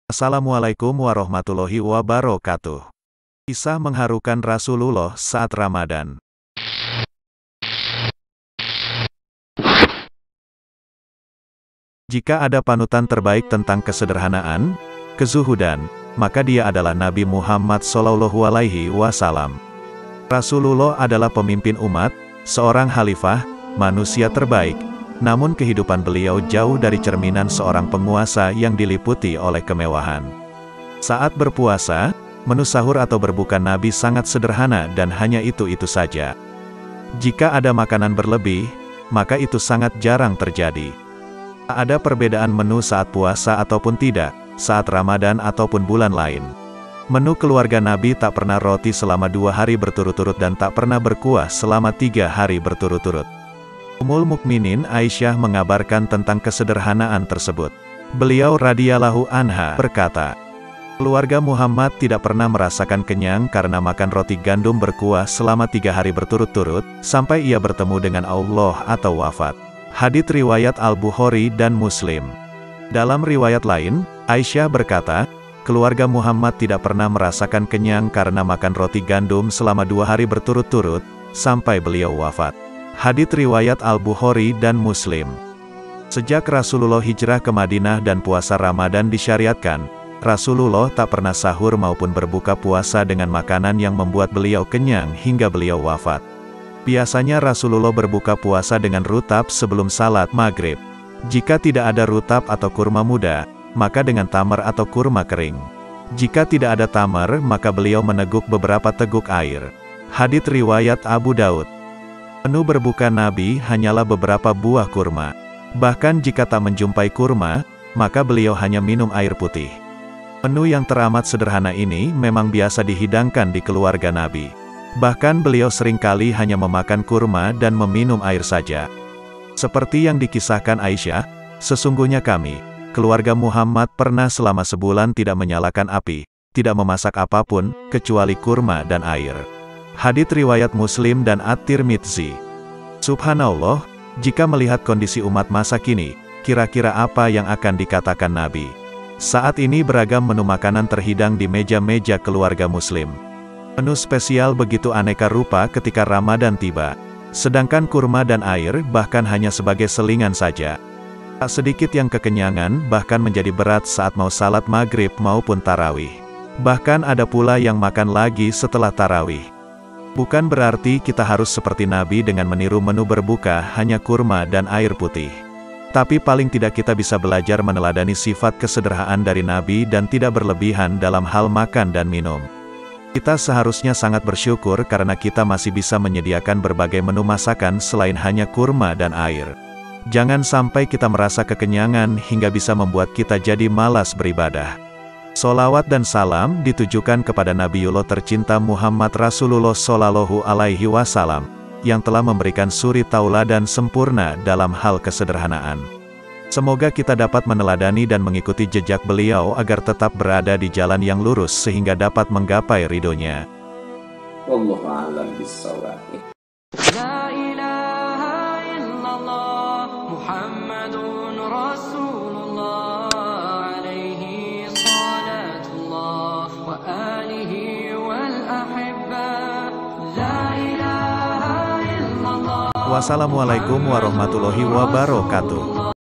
Assalamualaikum warahmatullahi wabarakatuh. Kisah mengharukan Rasulullah saat Ramadan. Jika ada panutan terbaik tentang kesederhanaan, kezuhudan, maka dia adalah Nabi Muhammad SAW. Rasulullah adalah pemimpin umat, seorang khalifah, manusia terbaik. Namun kehidupan beliau jauh dari cerminan seorang penguasa yang diliputi oleh kemewahan. Saat berpuasa, menu sahur atau berbuka Nabi sangat sederhana dan hanya itu-itu saja. Jika ada makanan berlebih, maka itu sangat jarang terjadi. Tak ada perbedaan menu saat puasa ataupun tidak, saat Ramadan ataupun bulan lain. Menu keluarga Nabi tak pernah roti selama 2 hari berturut-turut dan tak pernah berkuah selama 3 hari berturut-turut. Ummul Mukminin Aisyah mengabarkan tentang kesederhanaan tersebut. Beliau radhiyallahu anha berkata, keluarga Muhammad tidak pernah merasakan kenyang karena makan roti gandum berkuah selama 3 hari berturut-turut, sampai ia bertemu dengan Allah atau wafat. Hadits riwayat Al-Bukhari dan Muslim. Dalam riwayat lain, Aisyah berkata, keluarga Muhammad tidak pernah merasakan kenyang karena makan roti gandum selama 2 hari berturut-turut, sampai beliau wafat. Hadits riwayat Al-Bukhari dan Muslim. Sejak Rasulullah hijrah ke Madinah dan puasa Ramadan disyariatkan, Rasulullah tak pernah sahur maupun berbuka puasa dengan makanan yang membuat beliau kenyang hingga beliau wafat. Biasanya Rasulullah berbuka puasa dengan rutab sebelum salat maghrib. Jika tidak ada rutab atau kurma muda, maka dengan tamar atau kurma kering. Jika tidak ada tamar, maka beliau meneguk beberapa teguk air. Hadits riwayat Abu Daud. Menu berbuka Nabi hanyalah beberapa buah kurma. Bahkan jika tak menjumpai kurma, maka beliau hanya minum air putih. Menu yang teramat sederhana ini memang biasa dihidangkan di keluarga Nabi. Bahkan beliau seringkali hanya memakan kurma dan meminum air saja. Seperti yang dikisahkan Aisyah, sesungguhnya kami, keluarga Muhammad pernah selama sebulan tidak menyalakan api, tidak memasak apapun, kecuali kurma dan air. Hadits riwayat Muslim dan At-Tirmidzi. Subhanallah, jika melihat kondisi umat masa kini, kira-kira apa yang akan dikatakan Nabi? Saat ini beragam menu makanan terhidang di meja-meja keluarga Muslim. Menu spesial begitu aneka rupa ketika Ramadan tiba. Sedangkan kurma dan air bahkan hanya sebagai selingan saja. Tak sedikit yang kekenyangan bahkan menjadi berat saat mau salat maghrib maupun tarawih. Bahkan ada pula yang makan lagi setelah tarawih. Bukan berarti kita harus seperti Nabi dengan meniru menu berbuka hanya kurma dan air putih. Tapi paling tidak kita bisa belajar meneladani sifat kesederhanaan dari Nabi dan tidak berlebihan dalam hal makan dan minum. Kita seharusnya sangat bersyukur karena kita masih bisa menyediakan berbagai menu masakan selain hanya kurma dan air. Jangan sampai kita merasa kekenyangan hingga bisa membuat kita jadi malas beribadah. Sholawat dan salam ditujukan kepada Nabiullah tercinta Muhammad Rasulullah SAW, yang telah memberikan suri tauladan sempurna dalam hal kesederhanaan. Semoga kita dapat meneladani dan mengikuti jejak beliau agar tetap berada di jalan yang lurus sehingga dapat menggapai ridhonya. Wallahu a'lam bishawab. La ilaha illallah Muhammadun Rasulullah alaihi salatullah wa alihi wal ahibba. La ilaha illallah. Wassalamualaikum warahmatullahi wabarakatuh.